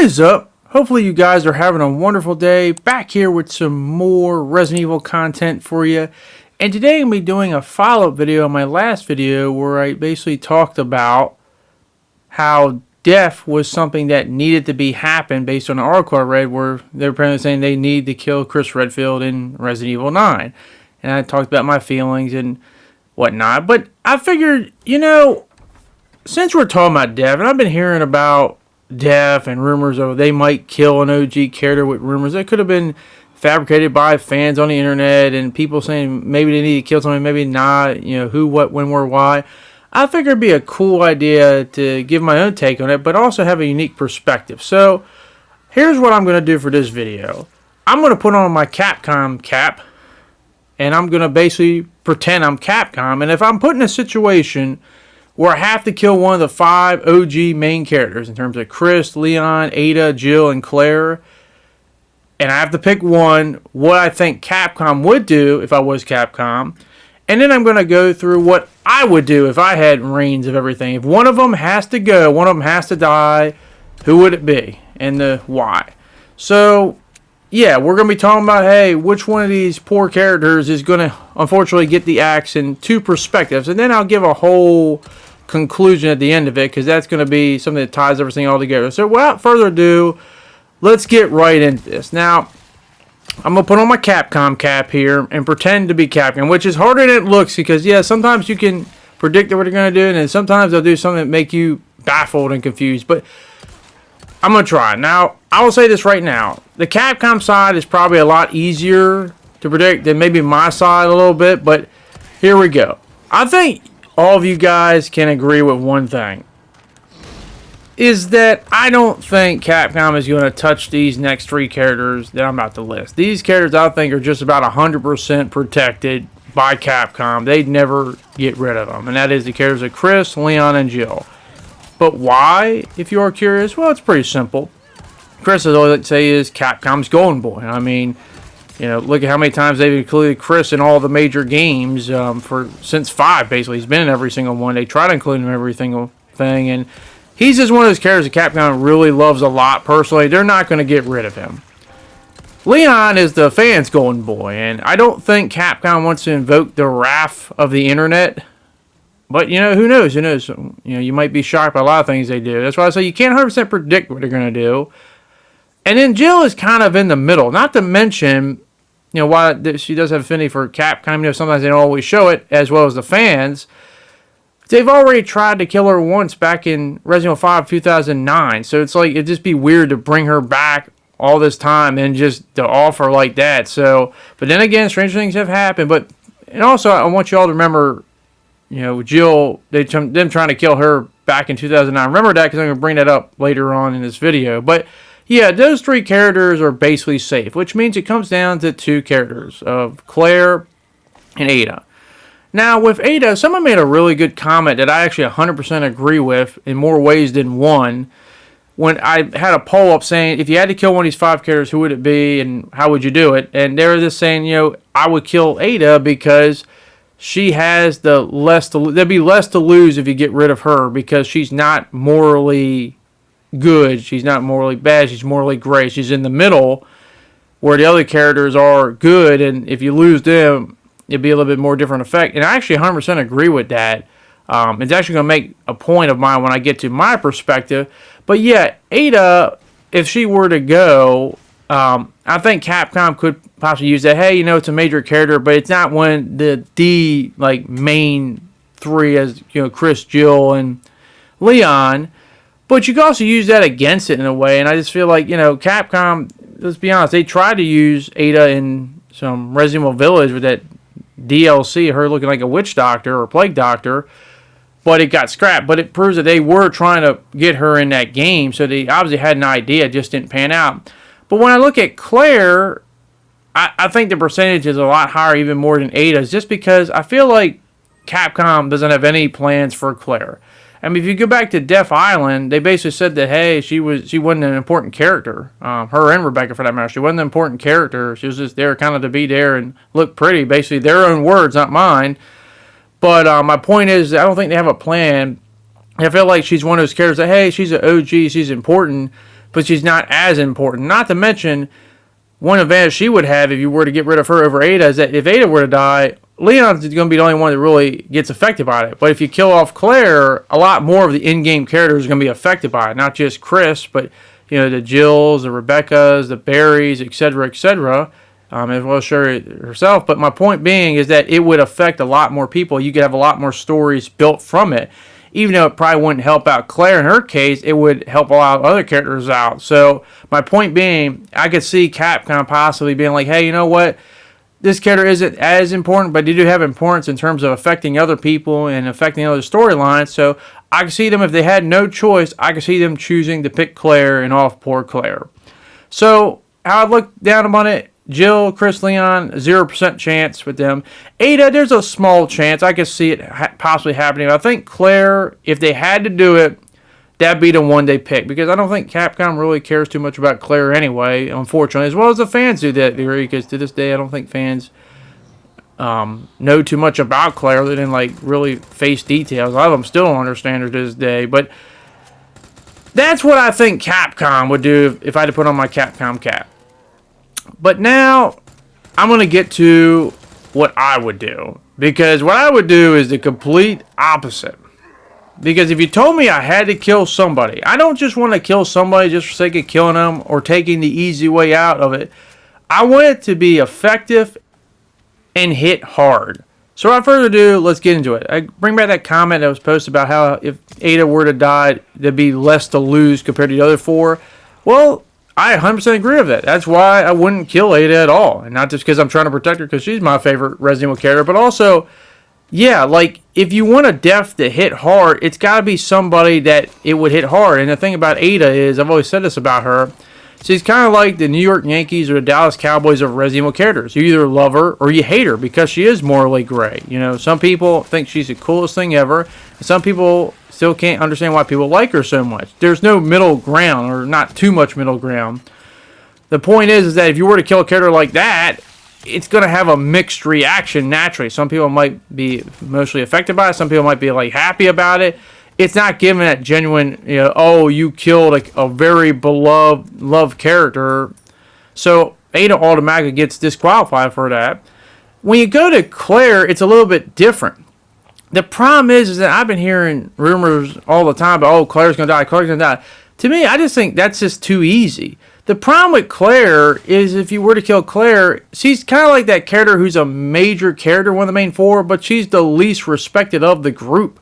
is up? Hopefully you guys are having a wonderful day. Back here with some more Resident Evil content for you. And today I'm going to be doing a follow-up video on my last video where I basically talked about how death was something that needed to be happen based on an article I read where they were apparently saying they need to kill ChrisRedfield in Resident Evil 9. And I talked about my feelings and whatnot. But I figured, since we're talking about death, and I've been hearing about death and rumors of they might kill an OG character with rumors that could have been fabricated by fans on the internet and people saying maybe they need to kill somebody, maybe not, who, what, when, where, why. I figured it'd be a cool idea to give my own take on it, but also have a unique perspective. So here's what I'm going to do for this video. I'm going to put on my Capcom cap, and I'm going to basically pretend I'm Capcom. And if I'm put in a situation where I have to kill one of the 5 OG main characters in terms of Chris, Leon, Ada, Jill, and Claire, and I have to pick one, what I think Capcom would do if I was Capcom, and then I'm going to go through what I would do if I had reins of everything. If one of them has to go, one of them has to die, who would it be, and the why? So, yeah, we're going to be talking about, hey, which one of these poor characters is going to, unfortunately, get the axe in 2 perspectives, and then I'll give a whole conclusion at the end of it, because that's going to be something that ties everything all together. So without further ado, let's get right into this. Now, I'm going to put on my Capcom cap here and pretend to be Capcom, which is harder than it looks, because, yeah, sometimes you can predict what they're going to do, and then sometimes they'll do something that make you baffled and confused, but I'm going to try. Now, I will say this right now. The Capcom side is probably a lot easier to predict than maybe my side a little bit, but here we go. I think all of you guys can agree with one thing, is that I don't think Capcom is going to touch these next 3 characters that I'm about to list. These characters I think are just about 100% protected by Capcom. They'd never get rid of them, and that is the characters of Chris, Leon, and Jill. But why, if you are curious? Well, it's pretty simple. Chris, as I always like to say, is Capcom's golden boy. I mean, look at how many times they've included Chris in all the major games since 5, basically. He's been in every single one. They try to include him in every single thing, and he's just one of those characters that Capcom really loves a lot personally. They're not going to get rid of him. Leon is the fans' golden boy, and I don't think Capcom wants to invoke the wrath of the internet. But, who knows? Who knows? You might be shocked by a lot of things they do. That's why I say you can't 100% predict what they're going to do. And then Jill is kind of in the middle. Not to mention, why she does have affinity for Capcom. Sometimes they don't always show it, as well as the fans. They've already tried to kill her once back in Resident Evil 5 2009. So it's like, it'd just be weird to bring her back all this time and just to offer like that. So, but then again, strange things have happened. And also, I want you all to remember, Jill, them trying to kill her back in 2009. Remember that, because I'm going to bring that up later on in this video. But yeah, those 3 characters are basically safe, which means it comes down to 2 characters of Claire and Ada. Now, with Ada, someone made a really good comment that I actually 100% agree with in more ways than one. When I had a poll up saying, if you had to kill one of these 5 characters, who would it be and how would you do it? And they were just saying, I would kill Ada because she has there'd be less to lose if you get rid of her, because she's not morally good, she's not morally bad, she's morally great. She's in the middle where the other characters are good, and if you lose them, it'd be a little bit more different effect. And I actually 100% agree with that. It's actually going to make a point of mine when I get to my perspective. But yeah, Ada, if she were to go, I think Capcom could possibly use that. Hey, it's a major character, but it's not one the main 3 as Chris, Jill, and Leon. But you can also use that against it in a way. And I just feel like Capcom, let's be honest, they tried to use Ada in some Resident Evil Village with that DLC, her looking like a witch doctor or plague doctor, but it got scrapped. But it proves that they were trying to get her in that game, so they obviously had an idea, it just didn't pan out. But when I look at Claire, I think the percentage is a lot higher, even more than Ada's, just because I feel like Capcom doesn't have any plans for Claire. I mean, if you go back to Death Island, they basically said that, hey, she wasn't an important character. Her and Rebecca, for that matter, she wasn't an important character. She was just there kind of to be there and look pretty. Basically, their own words, not mine. But my point is, I don't think they have a plan. I feel like she's one of those characters that, hey, she's an OG, she's important, but she's not as important. Not to mention, one advantage she would have if you were to get rid of her over Ada is that if Ada were to die, Leon's going to be the only one that really gets affected by it. But if you kill off Claire, a lot more of the in-game characters are going to be affected by it. Not just Chris, but the Jills, the Rebeccas, the Barrys, etc., etc., as well as Sherry herself. But my point being is that it would affect a lot more people. You could have a lot more stories built from it. Even though it probably wouldn't help out Claire in her case, it would help a lot of other characters out. So my point being, I could see Capcom possibly being like, hey, you know what? This character isn't as important, but they do have importance in terms of affecting other people and affecting other storylines. So I could see them, if they had no choice, I could see them choosing to pick Claire and off poor Claire. So how I look down upon it, Jill, Chris, Leon, 0% chance with them. Ada, there's a small chance. I could see it possibly happening. I think Claire, if they had to do it, that'd be the one they pick. Because I don't think Capcom really cares too much about Claire anyway, unfortunately. As well as the fans do that theory. Because to this day, I don't think fans know too much about Claire. They didn't really face details. A lot of them still don't understand her to this day. But that's what I think Capcom would do if I had to put on my Capcom cap. But now, I'm going to get to what I would do. Because what I would do is the complete opposite. Because if you told me I had to kill somebody, I don't just want to kill somebody just for the sake of killing them or taking the easy way out of it. I want it to be effective and hit hard. So without further ado, let's get into it. I bring back that comment that was posted about how if Ada were to die, there'd be less to lose compared to the other four. Well, I 100% agree with that. That's why I wouldn't kill Ada at all. And not just because I'm trying to protect her because she's my favorite Resident Evil character, but also, yeah, if you want a death to hit hard, it's got to be somebody that it would hit hard. And the thing about Ada is, I've always said this about her, she's kind of like the New York Yankees or the Dallas Cowboys of Resident Evil characters. You either love her or you hate her because she is morally gray. Some people think she's the coolest thing ever. And some people still can't understand why people like her so much. There's no middle ground, or not too much middle ground. The point is that if you were to kill a character like that, it's going to have a mixed reaction naturally. Some people might be emotionally affected by it. Some people might be happy about it. It's not given that genuine, oh, you killed a very beloved, loved character. So Ada automatically gets disqualified for that. When you go to Claire, it's a little bit different. The problem is that I've been hearing rumors all the time about, oh, Claire's going to die, Claire's going to die. To me, I just think that's just too easy. The problem with Claire is if you were to kill Claire, she's kind of like that character who's a major character, one of the main four, but she's the least respected of the group.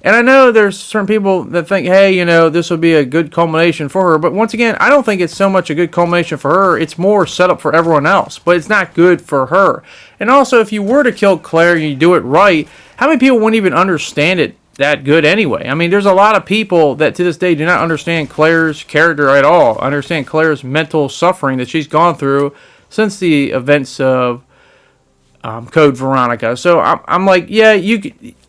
And I know there's certain people that think, hey, this will be a good culmination for her. But once again, I don't think it's so much a good culmination for her. It's more set up for everyone else. But it's not good for her. And also, if you were to kill Claire and you do it right, how many people wouldn't even understand it that good anyway? I mean, there's a lot of people that to this day do not understand Claire's character at all. Understand Claire's mental suffering that she's gone through since the events of Code Veronica. So I'm like, yeah,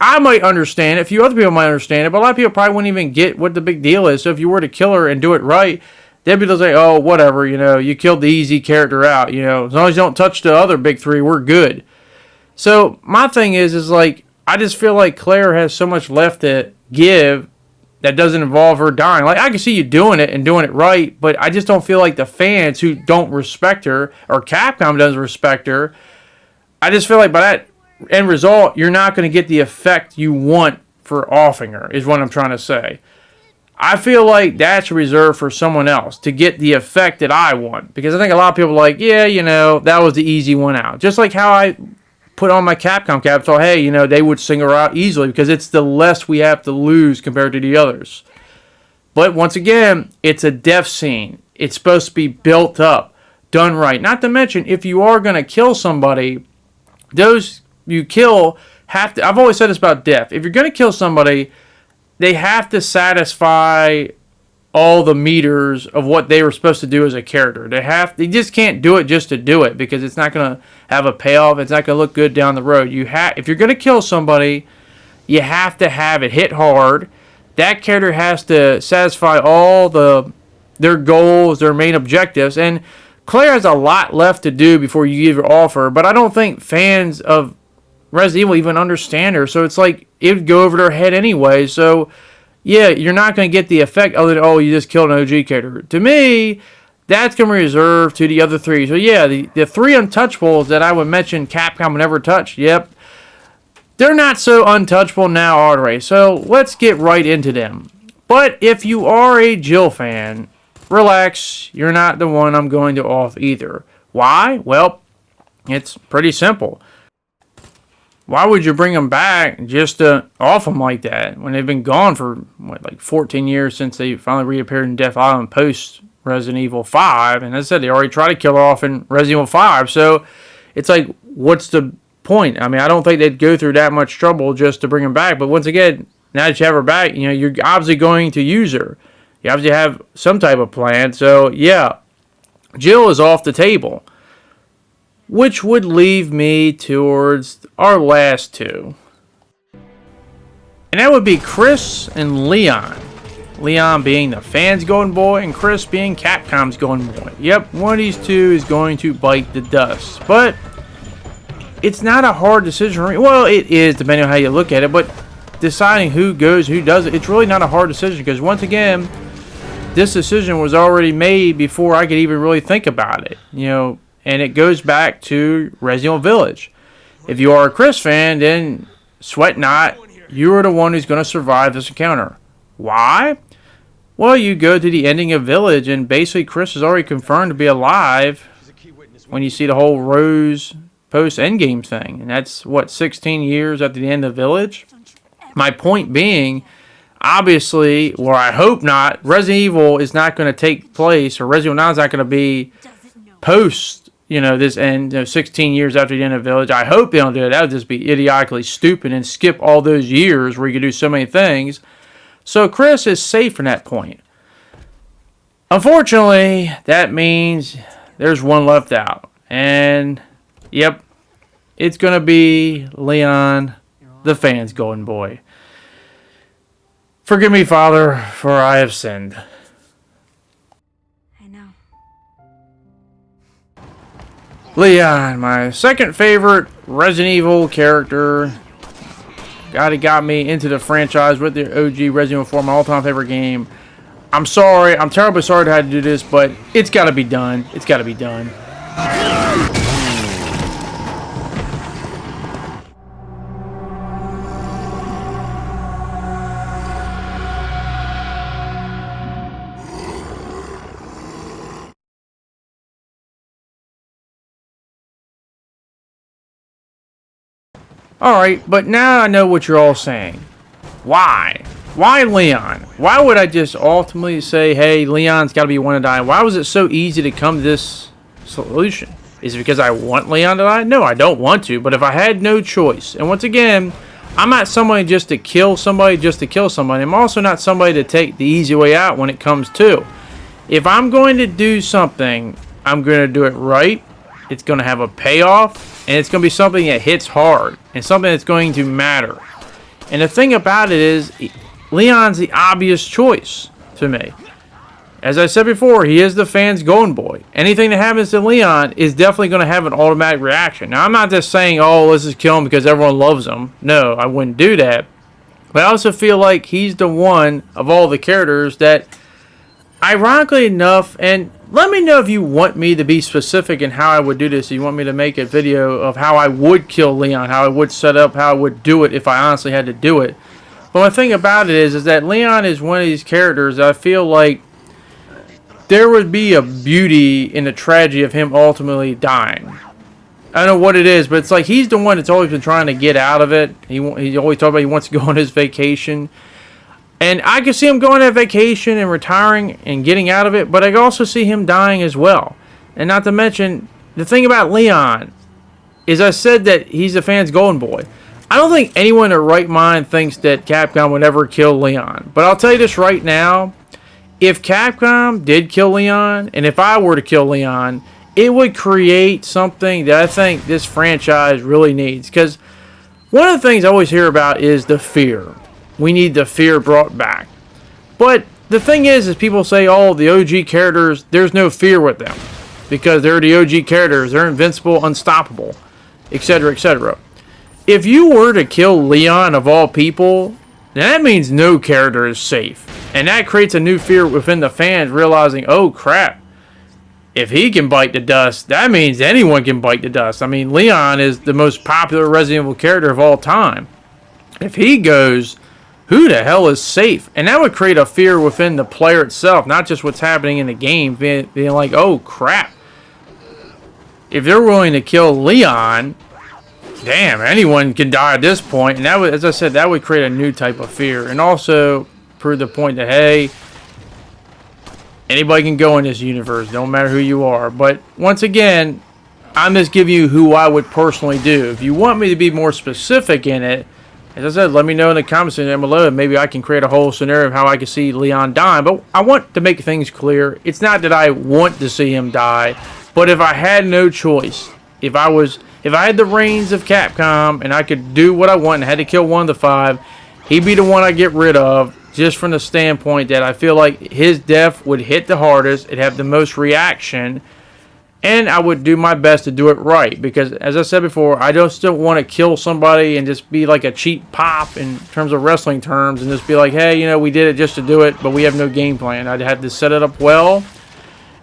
I might understand it. A few other people might understand it, but a lot of people probably wouldn't even get what the big deal is. So if you were to kill her and do it right, they'd be like, oh, whatever, you killed the easy character out. As long as you don't touch the other big three, we're good. So my thing is I just feel like Claire has so much left to give that doesn't involve her dying. I can see you doing it and doing it right, but I just don't feel like the fans who don't respect her, or Capcom doesn't respect her, I just feel like by that end result, you're not going to get the effect you want for offing her, is what I'm trying to say. I feel like that's reserved for someone else to get the effect that I want. Because I think a lot of people are like, yeah, that was the easy one out. Just like how I put on my Capcom cap, thought, hey, they would single her out easily because it's the less we have to lose compared to the others. But once again, it's a death scene. It's supposed to be built up, done right. Not to mention, if you are going to kill somebody, those you kill have to, I've always said this about death. If you're going to kill somebody, they have to satisfy all the meters of what they were supposed to do as a character. They just can't do it just to do it because it's not going to have a payoff. It's not going to look good down the road. If you're going to kill somebody, you have to have it hit hard. That character has to satisfy all their goals, their main objectives, and Claire has a lot left to do before you give her offer, but I don't think fans of Resident Evil even understand her, so it's it would go over their head anyway. So yeah, you're not going to get the effect other than, oh, you just killed an OG character. To me, that's going to be reserved to the other three. So yeah, the three untouchables that I would mention Capcom would never touch, yep, they're not so untouchable now, are they? So let's get right into them. But if you are a Jill fan, relax, you're not the one I'm going to off either. Why? Well, it's pretty simple. Why would you bring them back just to off them like that when they've been gone for, what, like 14 years since they finally reappeared in Death Island post Resident Evil 5? And as I said, they already tried to kill her off in Resident Evil 5. So it's like, what's the point? I mean, I don't think they'd go through that much trouble just to bring them back. But once again, now that you have her back, you know, you're obviously going to use her. You obviously have some type of plan. So yeah, Jill is off the table. Which would leave me towards our last two. And that would be Chris and Leon. Leon being the fans' golden boy and Chris being Capcom's golden boy. Yep, one of these two is going to bite the dust. But it's not a hard decision. Well, it is depending on how you look at it. But deciding who goes, who doesn't, it's really not a hard decision. Because once again, this decision was already made before I could even really think about it. You know. And it goes back to Resident Evil Village. If you are a Chris fan, then sweat not. You are the one who's going to survive this encounter. Why? Well, you go to the ending of Village, and basically Chris is already confirmed to be alive when you see the whole Rose post-endgame thing. And that's, what, 16 years after the end of Village? My point being, obviously, or I hope not, Resident Evil is not going to take place, or Resident Evil 9 is not going to be post, you know, this end, 16 years after the end of Village. I hope they don't do it. That would just be idiotically stupid and skip all those years where you could do so many things. So Chris is safe from that point. Unfortunately, that means there's one left out. And, yep, it's going to be Leon, the fans' golden boy. Forgive me, Father, for I have sinned. Leon, my second favorite Resident Evil character. God, he got me into the franchise with the OG Resident Evil 4, my all-time favorite game. I'm sorry. I'm terribly sorry to have to do this, but it's got to be done. It's got to be done. Alright, but now I know what you're all saying. Why? Why Leon? Why would I just ultimately say, hey, Leon's got to be one to die? Why was it so easy to come to this solution? Is it because I want Leon to die? No, I don't want to, but if I had no choice, and once again, I'm not somebody just to kill somebody just to kill somebody. I'm also not somebody to take the easy way out when it comes to. If I'm going to do something, I'm going to do it right. It's going to have a payoff, and it's going to be something that hits hard, and something that's going to matter. And the thing about it is, Leon's the obvious choice to me. As I said before, he is the fans' golden boy. Anything that happens to Leon is definitely going to have an automatic reaction. Now, I'm not just saying, oh, let's just kill him because everyone loves him. No, I wouldn't do that. But I also feel like he's the one of all the characters that, ironically enough, and let me know if you want me to be specific in how I would do this. If you want me to make a video of how I would kill Leon, how I would set up, how I would do it if I honestly had to do it. But the thing about it is that Leon is one of these characters that I feel like there would be a beauty in the tragedy of him ultimately dying. I don't know what it is, but it's like he's the one that's always been trying to get out of it. He always talks about he wants to go on his vacation. And I can see him going on vacation and retiring and getting out of it, but I can also see him dying as well. And not to mention, the thing about Leon is I said that he's the fans' golden boy. I don't think anyone in their right mind thinks that Capcom would ever kill Leon. But I'll tell you this right now, if Capcom did kill Leon, and if I were to kill Leon, it would create something that I think this franchise really needs. Because one of the things I always hear about is the fear. We need the fear brought back. But the thing is people say, oh, the OG characters, there's no fear with them. Because they're the OG characters. They're invincible, unstoppable, etc., etc. If you were to kill Leon of all people, then that means no character is safe. And that creates a new fear within the fans, realizing, oh crap, if he can bite the dust, that means anyone can bite the dust. I mean, Leon is the most popular Resident Evil character of all time. If he goes, who the hell is safe? And that would create a fear within the player itself, not just what's happening in the game, being like, oh crap. If they're willing to kill Leon, damn, anyone can die at this point. And that would, as I said, that would create a new type of fear. And also prove the point that, hey, anybody can go in this universe, no matter who you are. But once again, I'm just giving you who I would personally do. If you want me to be more specific in it, as I said, let me know in the comments down below, and maybe I can create a whole scenario of how I can see Leon dying. But I want to make things clear. It's not that I want to see him die, but if I had no choice, if I had the reins of Capcom and I could do what I want and had to kill one of the 5, he'd be the one I get rid of, just from the standpoint that I feel like his death would hit the hardest, it'd have the most reaction, and I would do my best to do it right. Because, as I said before, I just don't want to kill somebody and just be like a cheap pop in terms of wrestling terms and just be like, hey, you know, we did it just to do it, but we have no game plan. I'd have to set it up well.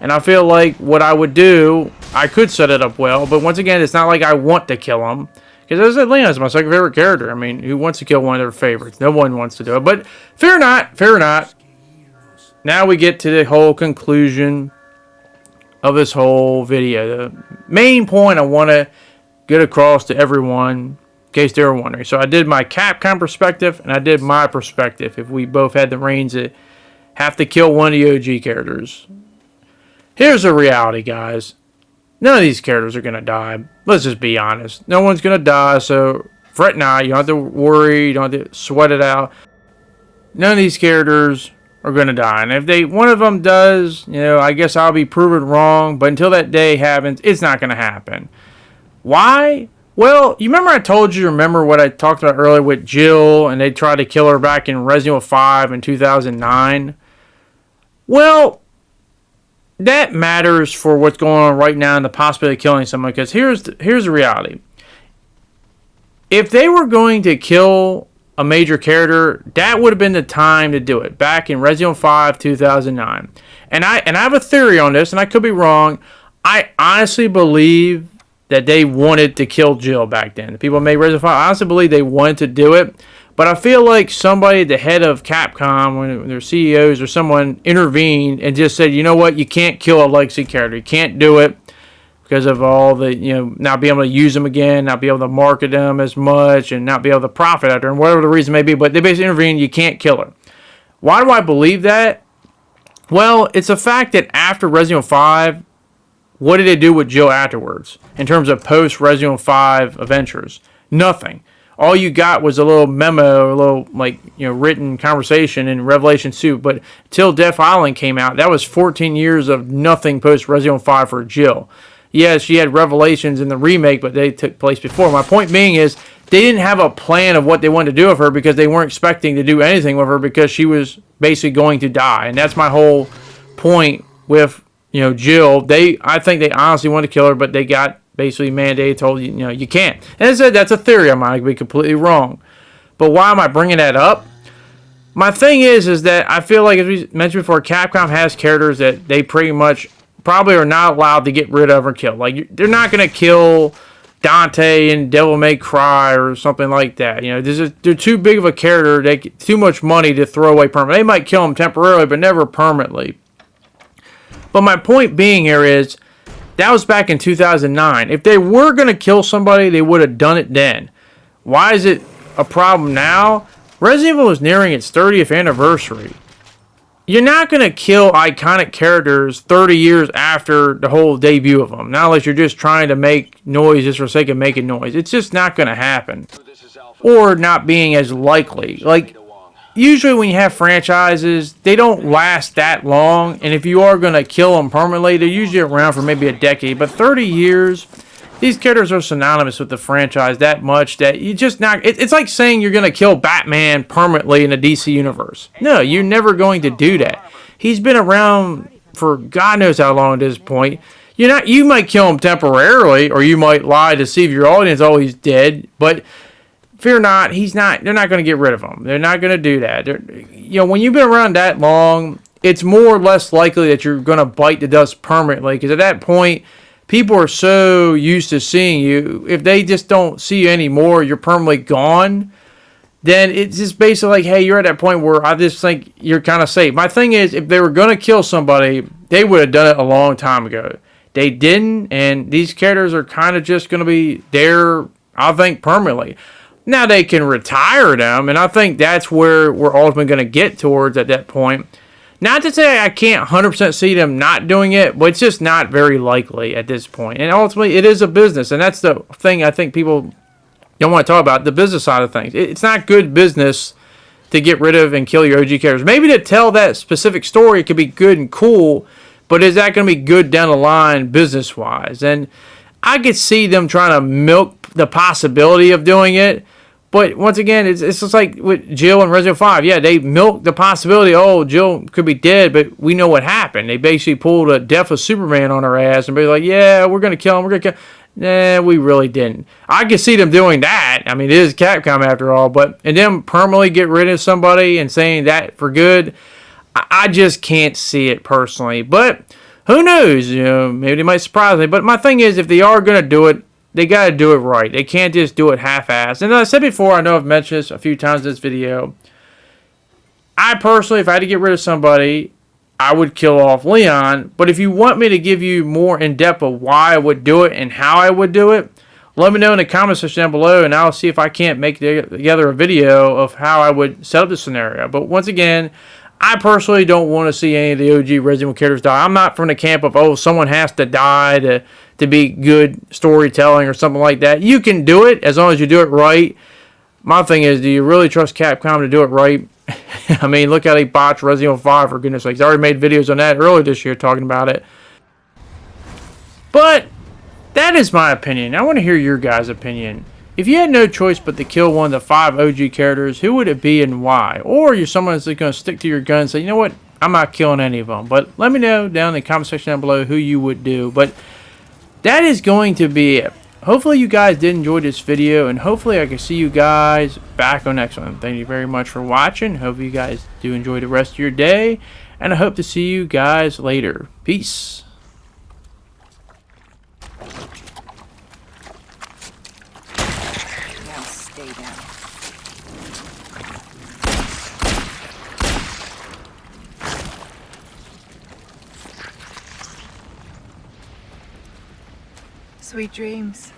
And I feel like what I would do, I could set it up well. But once again, it's not like I want to kill him. Because as I said, Leon's my second favorite character. I mean, who wants to kill one of their favorites? No one wants to do it. But fear not, fear not. Now we get to the whole conclusion of this whole video. The main point I want to get across to everyone, in case they were wondering. So I did my Capcom perspective, and I did my perspective. If we both had the reins that have to kill one of the OG characters. Here's the reality, guys. None of these characters are going to die. Let's just be honest. No one's going to die, so fret not. You don't have to worry. You don't have to sweat it out. None of these characters are going to die. And if one of them does, you know, I guess I'll be proven wrong. But until that day happens, it's not going to happen. Why? Well, you remember I told you, remember what I talked about earlier with Jill, and they tried to kill her back in Resident Evil 5 in 2009? Well, that matters for what's going on right now and the possibility of killing someone. Because here's the reality. If they were going to kill a major character, that would have been the time to do it. Back in Resident Evil 5, 2009. And I have a theory on this, and I could be wrong. I honestly believe that they wanted to kill Jill back then. The people who made Resident Evil 5, I honestly believe they wanted to do it. But I feel like somebody at the head of Capcom, when their CEOs or someone intervened and just said, you know what, you can't kill a legacy character. You can't do it because of all the, you know, not being able to use them again, not be able to market them as much, and not be able to profit out there, and whatever the reason may be. But they basically intervened, you can't kill her. Why do I believe that? Well, it's a fact that after Resident Evil 5, what did they do with Jill afterwards in terms of post-Resident Evil 5 adventures? Nothing. All you got was a little memo, a little, like, you know, written conversation in Revelation 2. But till Death Island came out, that was 14 years of nothing post-Resident Evil 5 for Jill. Yes, she had revelations in the remake, but they took place before. My point being is they didn't have a plan of what they wanted to do with her because they weren't expecting to do anything with her because she was basically going to die. And that's my whole point with, you know, Jill. I think they honestly wanted to kill her, but they got basically mandated, told you, you know, you can't. And I said that's a theory of mine. I could be completely wrong. But why am I bringing that up? My thing is that I feel like, as we mentioned before, Capcom has characters that they pretty much probably are not allowed to get rid of or kill. Like, they're not going to kill Dante in Devil May Cry or something like that. You know, they're too big of a character. Too much money to throw away permanently. They might kill them temporarily, but never permanently. But my point being here is, that was back in 2009. If they were going to kill somebody, they would have done it then. Why is it a problem now? Resident Evil is nearing its 30th anniversary. You're not going to kill iconic characters 30 years after the whole debut of them. Not unless you're just trying to make noise just for the sake of making noise. It's just not going to happen. Or not being as likely. Like, usually when you have franchises, they don't last that long. And if you are going to kill them permanently, they're usually around for maybe a decade. But 30 years, these characters are synonymous with the franchise that much that you just not... It's like saying you're going to kill Batman permanently in the DC universe. No, you're never going to do that. He's been around for God knows how long at this point. You might kill him temporarily, or you might lie to deceive your audience, oh, he's dead. But fear not, they're not going to get rid of him. They're not going to do that. You know, when you've been around that long, it's more or less likely that you're going to bite the dust permanently, because at that point, people are so used to seeing you. If they just don't see you anymore, you're permanently gone, then it's just basically like, hey, you're at that point where I just think you're kind of safe. My thing is, if they were going to kill somebody, they would have done it a long time ago. They didn't, and these characters are kind of just going to be there, I think, permanently. Now, they can retire them, and I think that's where we're ultimately going to get towards at that point. Not to say I can't 100% see them not doing it, but it's just not very likely at this point. And ultimately, it is a business, and that's the thing I think people don't want to talk about, the business side of things. It's not good business to get rid of and kill your OG characters. Maybe to tell that specific story, it could be good and cool, but is that going to be good down the line business-wise? And I could see them trying to milk the possibility of doing it. But once again, it's just like with Jill and Resident Evil 5. Yeah, they milked the possibility, oh, Jill could be dead, but we know what happened. They basically pulled a Death of Superman on her ass and be like, yeah, we're going to kill him, we're going to kill him. Nah, we really didn't. I could see them doing that. I mean, it is Capcom after all, and then permanently get rid of somebody and saying that for good, I just can't see it personally. But who knows? You know, maybe they might surprise me. But my thing is, if they are going to do it, they got to do it right. They can't just do it half-assed. And as I said before, I know I've mentioned this a few times in this video, I personally, if I had to get rid of somebody, I would kill off Leon. But if you want me to give you more in-depth of why I would do it and how I would do it, let me know in the comment section down below, and I'll see if I can't make together a video of how I would set up the scenario. But once again, I personally don't want to see any of the OG Resident Evil characters die. I'm not from the camp of, oh, someone has to die to be good storytelling or something like that. You can do it as long as you do it right. My thing is, do you really trust Capcom to do it right? I mean, look how they botched Resident Evil 5, for goodness sakes. I already made videos on that earlier this year talking about it. But that is my opinion. I want to hear your guys' opinion. If you had no choice but to kill one of the 5 OG characters, who would it be and why? Or you're someone that's going to stick to your gun and say, you know what, I'm not killing any of them. But let me know down in the comment section down below who you would do. But that is going to be it. Hopefully you guys did enjoy this video, and hopefully I can see you guys back on the next one. Thank you very much for watching. Hope you guys do enjoy the rest of your day, and I hope to see you guys later. Peace. Now stay down. Sweet dreams.